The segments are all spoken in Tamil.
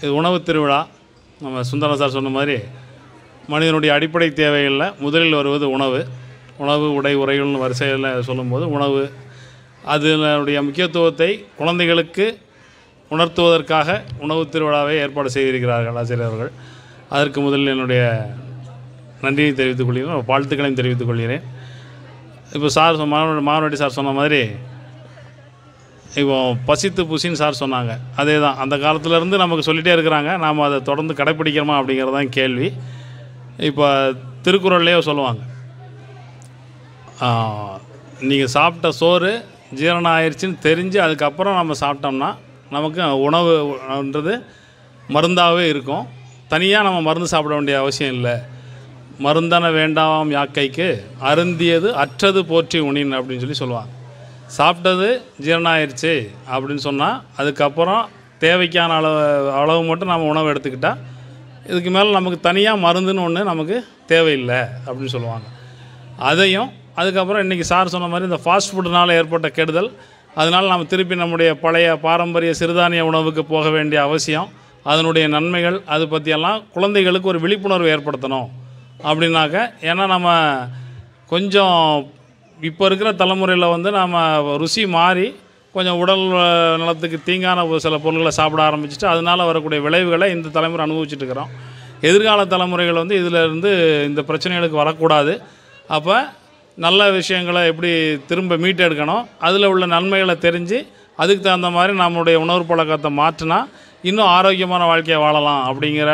இது உணவு திருவிழா. நம்ம சுந்தரம் சார் சொன்ன மாதிரி மனிதனுடைய அடிப்படை தேவைகளில் முதலில் வருவது உணவு. உணவு, உடை, உறைகள்னு வரிசையில் சொல்லும்போது உணவு அதனுடைய முக்கியத்துவத்தை குழந்தைகளுக்கு உணர்த்துவதற்காக உணவு திருவிழாவை ஏற்பாடு செய்திருக்கிறார்கள் ஆசிரியர்கள். அதற்கு முதலில் என்னுடைய நன்றியை தெரிவித்துக் கொள்கிறேன், வாழ்த்துக்களையும் தெரிவித்துக் கொள்கிறேன். இப்போ சார் மாணவடி சார் சொன்ன மாதிரி இப்போ பசித்து புசின்னு சார் சொன்னாங்க. அதே தான் அந்த காலத்துலேருந்து நமக்கு சொல்லிகிட்டே இருக்கிறாங்க. நாம் அதை தொடர்ந்து கடைப்பிடிக்கிறோமா அப்படிங்கிறது தான் கேள்வி. இப்போ திருக்குறள்லேயே சொல்லுவாங்க, நீங்கள் சாப்பிட்ட சோறு ஜீரணம் ஆயிடுச்சின்னு தெரிஞ்சு அதுக்கப்புறம் நம்ம சாப்பிட்டோம்னா நமக்கு உணவுன்றது மருந்தாகவே இருக்கும். தனியாக நம்ம மருந்து சாப்பிட வேண்டிய அவசியம் இல்லை. மருந்தன வேண்டாம் யாக்கைக்கு அருந்தியது அற்றது போற்றி உணின் அப்படின்னு சொல்லுவாங்க. சாப்பிட்டது ஜீரணம் ஆயிடுச்சு அப்படின்னு சொன்னால் அதுக்கப்புறம் தேவைக்கான அளவு மட்டும் நம்ம உணவு எடுத்துக்கிட்டால் இதுக்கு மேலே நமக்கு தனியாக மருந்துன்னு ஒன்று நமக்கு தேவையில்லை அப்படின்னு சொல்லுவாங்க. அதையும் அதுக்கப்புறம் இன்றைக்கி சார் சொன்ன மாதிரி இந்த ஃபாஸ்ட் ஃபுட்டுனால் ஏற்பட்ட கெடுதல், அதனால் நம்ம திருப்பி நம்முடைய பழைய பாரம்பரிய சிறுதானிய உணவுக்கு போக வேண்டிய அவசியம், அதனுடைய நன்மைகள், அது பற்றியெல்லாம் குழந்தைகளுக்கு ஒரு விழிப்புணர்வு ஏற்படுத்தணும் அப்படின்னாக்க. ஏன்னா நம்ம கொஞ்சம் இப்போ இருக்கிற தலைமுறையில் நம்ம ருசி மாறி கொஞ்சம் உடல் நலத்துக்கு தீங்கான ஒரு சில பொருட்களை சாப்பிட ஆரம்பிச்சுட்டு அதனால் வரக்கூடிய விளைவுகளை இந்த தலைமுறை அனுபவிச்சுட்டு இருக்கிறோம். எதிர்கால தலைமுறைகள் இதிலிருந்து இந்த பிரச்சனைகளுக்கு வரக்கூடாது. அப்போ நல்ல விஷயங்களை எப்படி திரும்ப மீட்டெடுக்கணும், அதில் உள்ள நன்மைகளை தெரிஞ்சு அதுக்கு தகுந்த மாதிரி நம்மளுடைய உணவு பழக்கத்தை மாற்றினா இன்னும் ஆரோக்கியமான வாழ்க்கையை வாழலாம் அப்படிங்கிற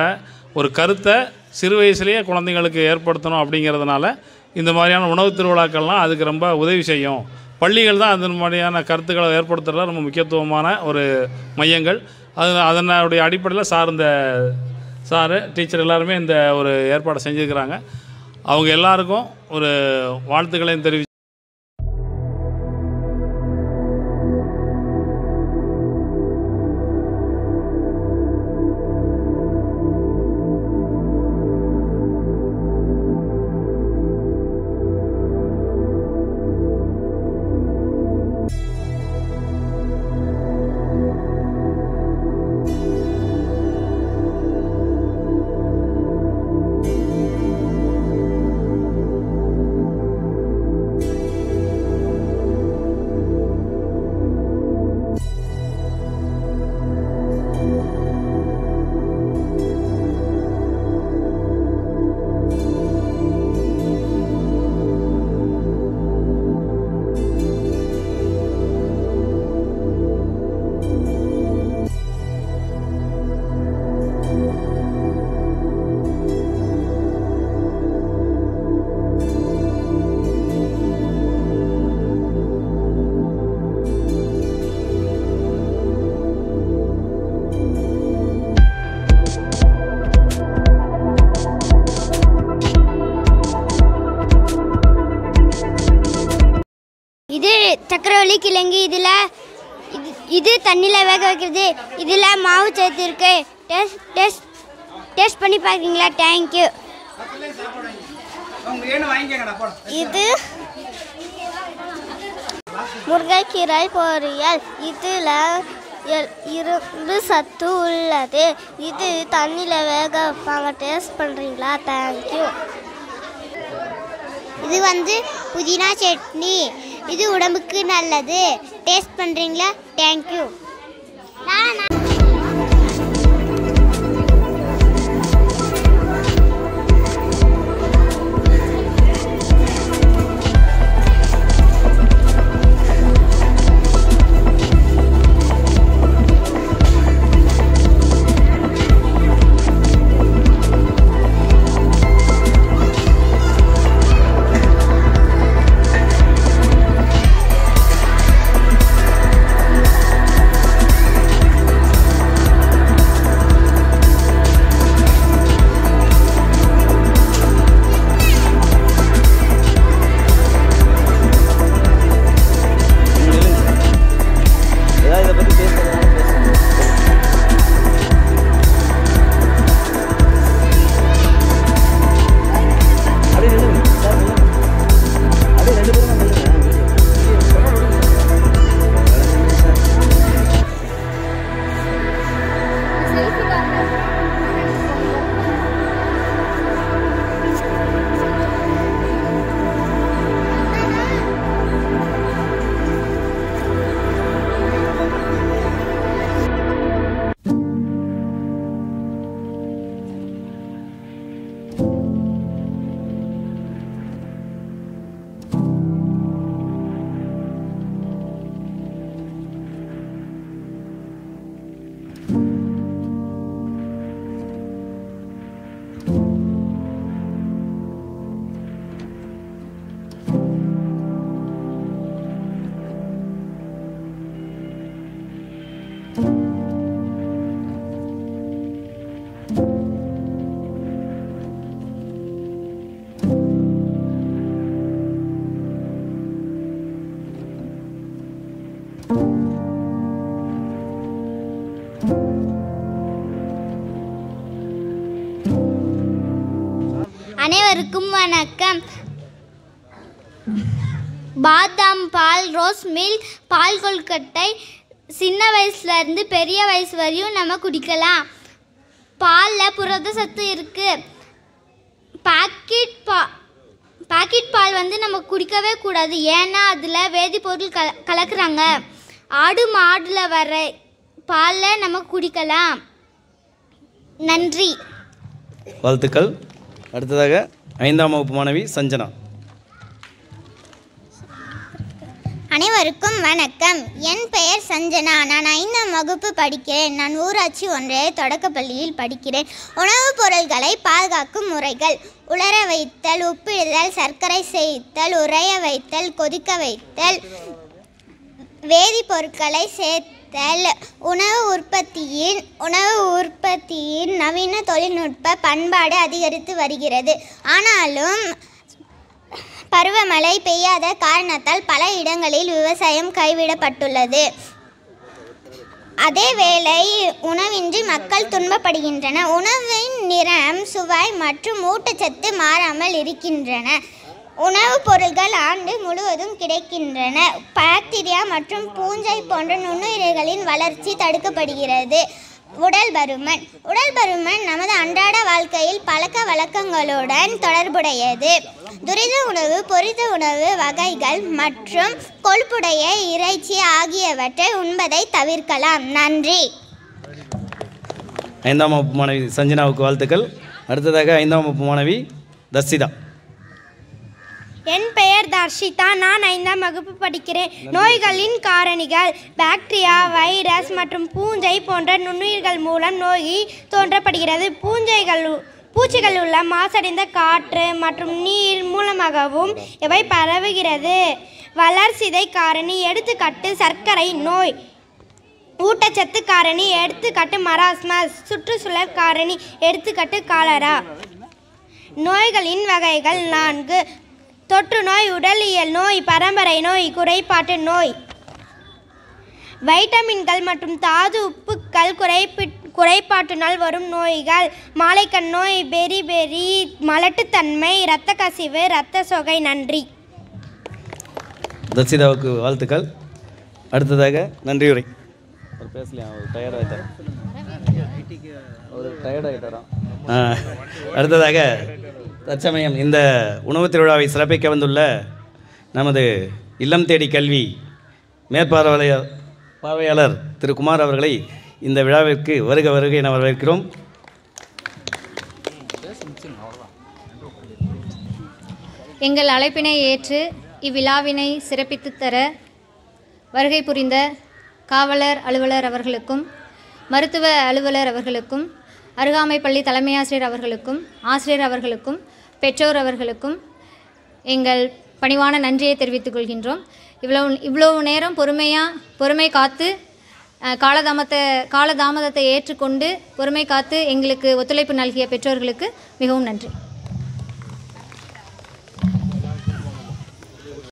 ஒரு கருத்தை சிறு வயசுலேயே குழந்தைங்களுக்கு ஏற்படுத்தணும். அப்படிங்கிறதுனால இந்த மாதிரியான உணவு திருவிழாக்கள்லாம் அதுக்கு ரொம்ப உதவி செய்யும். பள்ளிகள் தான் அந்த மாதிரியான கருத்துக்களை ஏற்படுத்துகிறதுல ரொம்ப முக்கியத்துவமான ஒரு மையங்கள். அதனுடைய அடிப்படையில் சாரு டீச்சர் எல்லாருமே இந்த ஒரு ஏற்பாடை செஞ்சுருக்கிறாங்க. அவங்க எல்லாருக்கும் ஒரு வாழ்த்துக்களையும் தெரிவித்து சக்கரவள்ளி கிழங்கு. இது தண்ணியில் வேக வைக்கிறது. இதில் மாவு சேர்த்துருக்கு. டேஸ்ட் பண்ணி பார்க்குறீங்களா? தேங்க்யூ. இது முருங்கைக்கீரை பொரியல். இதில் இரும்பு சத்து உள்ளது. இது தண்ணியில் வேக வைப்பாங்க. டேஸ்ட் பண்ணுறீங்களா? தேங்க்யூ. இது புதினா சட்னி. இது உடம்புக்கு நல்லது. டேஸ்ட் பண்ணுறீங்களா? தேங்க்யூ. அனைவருக்கும் வணக்கம். பாதாம் பால், ரோஸ் மில்க், பால் கொல்கட்டை சின்ன வயசுலேருந்து பெரிய வயசு வரையும் நம்ம குடிக்கலாம். பாலில் புரத சத்து இருக்குது. பாக்கெட் பால் நம்ம குடிக்கவே கூடாது. ஏன்னா அதில் வேதிப்பொருள் கலக்குறாங்க. ஆடு மாடில் வர பாலில் நம்ம குடிக்கலாம். நன்றி. வாழ்த்துக்கள். அடுத்ததாக 5ஆம் வகுப்பு மாணவி சஞ்சனா. அனைவருக்கும் வணக்கம். என் பெயர் சஞ்சனா. நான் 5ஆம் வகுப்பு படிக்கிறேன். நான் ஊராட்சி ஒன்றிய தொடக்கப்பள்ளியில் படிக்கிறேன். உணவுப் பொருட்களை பாதுகாக்கும் முறைகள்: உலர வைத்தல், உப்பிடுதல், சர்க்கரை சேர்த்தல், உறைய வைத்தல், கொதிக்க வைத்தல், வேதிப்பொருட்களை சேர்த்தல். உணவு உற்பத்தியின் நவீன தொழில்நுட்ப பண்பாடு அதிகரித்து வருகிறது. ஆனாலும் பருவமழை பெய்யாத காரணத்தால் பல இடங்களில் விவசாயம் கைவிடப்பட்டுள்ளது. அதேவேளை உணவின்றி மக்கள் துன்பப்படுகின்றன. உணவின் நிறம், சுவை மற்றும் ஊட்டச்சத்து மாறாமல் இருக்கின்றன. உணவுப் பொருட்கள் ஆண்டு முழுவதும் கிடைக்கின்றன. பாக்டீரியா மற்றும் பூஞ்சை போன்ற நுண்ணுயிரிகளின் வளர்ச்சி தடுக்கப்படுகிறது. உடல் பருமன் நமது அன்றாட வாழ்க்கையில் பழக்க வழக்கங்களுடன் தொடர்புடையது. துரித உணவு, பொரித்த உணவு வகைகள் மற்றும் கொழுப்புடைய இறைச்சி ஆகியவற்றை உண்பதை தவிர்க்கலாம். நன்றி. 5ஆம் வகுப்பு மாணவி சஞ்சனாவுக்கு வாழ்த்துக்கள். அடுத்ததாக 5ஆம் வகுப்பு மாணவி தர்ஷிதா. என் பெயர் தர்ஷிதா. நான் 5ஆம் வகுப்பு படிக்கிறேன். நோய்களின் காரணிகள்: பாக்டீரியா, வைரஸ் மற்றும் பூஞ்சை போன்ற நுண்ணுயிர்கள் மூலம் நோய் தோன்றப்படுகிறது. பூச்சிகள் உள்ள மாசடைந்த காற்று மற்றும் நீர் மூலமாகவும் இவை பரவுகிறது. வளர்சிதை காரணி எடுத்துக்காட்டு சர்க்கரை நோய். ஊட்டச்சத்து காரணி எடுத்துக்காட்டு மராஸ்மஸ். சுற்றுச்சூழல் காரணி எடுத்துக்காட்டு காலரா. நோய்களின் வகைகள் 4: தொற்று நோய், உடலியல் நோய், பரம்பரை நோய், குறைபாட்டு நோய். வைட்டமின்கள் மற்றும் தாது உப்புக்கள் குறைபாட்டினால் வரும் நோய்கள்: மாலைக்கண் நோய், பெரிபெரி, மலட்டுத்தன்மை, இரத்த கசிவு, இரத்த சோகை. நன்றி. தர்ஷிதாவுக்கு வாழ்த்துக்கள். அடுத்ததாக நன்றியுரை. அடுத்ததாக தற்சமயம் இந்த உணவுத் திருவிழாவை சிறப்பிக்க வந்துள்ள நமது இல்லம் தேடி கல்வி பார்வையாளர் திரு குமார் அவர்களை இந்த விழாவிற்கு வருக என வரவேற்கிறோம். எங்கள் அழைப்பினை ஏற்று இவ்விழாவினை சிறப்பித்து தர வருகை புரிந்த காவலர் அலுவலர் அவர்களுக்கும், மருத்துவ அலுவலர் அவர்களுக்கும், அருகாமை பள்ளி தலைமை ஆசிரியர் அவர்களுக்கும், ஆசிரியர் அவர்களுக்கும், பெற்றோர் அவர்களுக்கும் எங்கள் பணிவான நன்றியை தெரிவித்துக் கொள்கின்றோம். இவ்வளவு நேரம் பொறுமை காத்து காலதாமதத்தை ஏற்றுக்கொண்டு பொறுமை காத்து எங்களுக்கு ஒத்துழைப்பு நல்கிய பெற்றோர்களுக்கு மிகவும் நன்றி.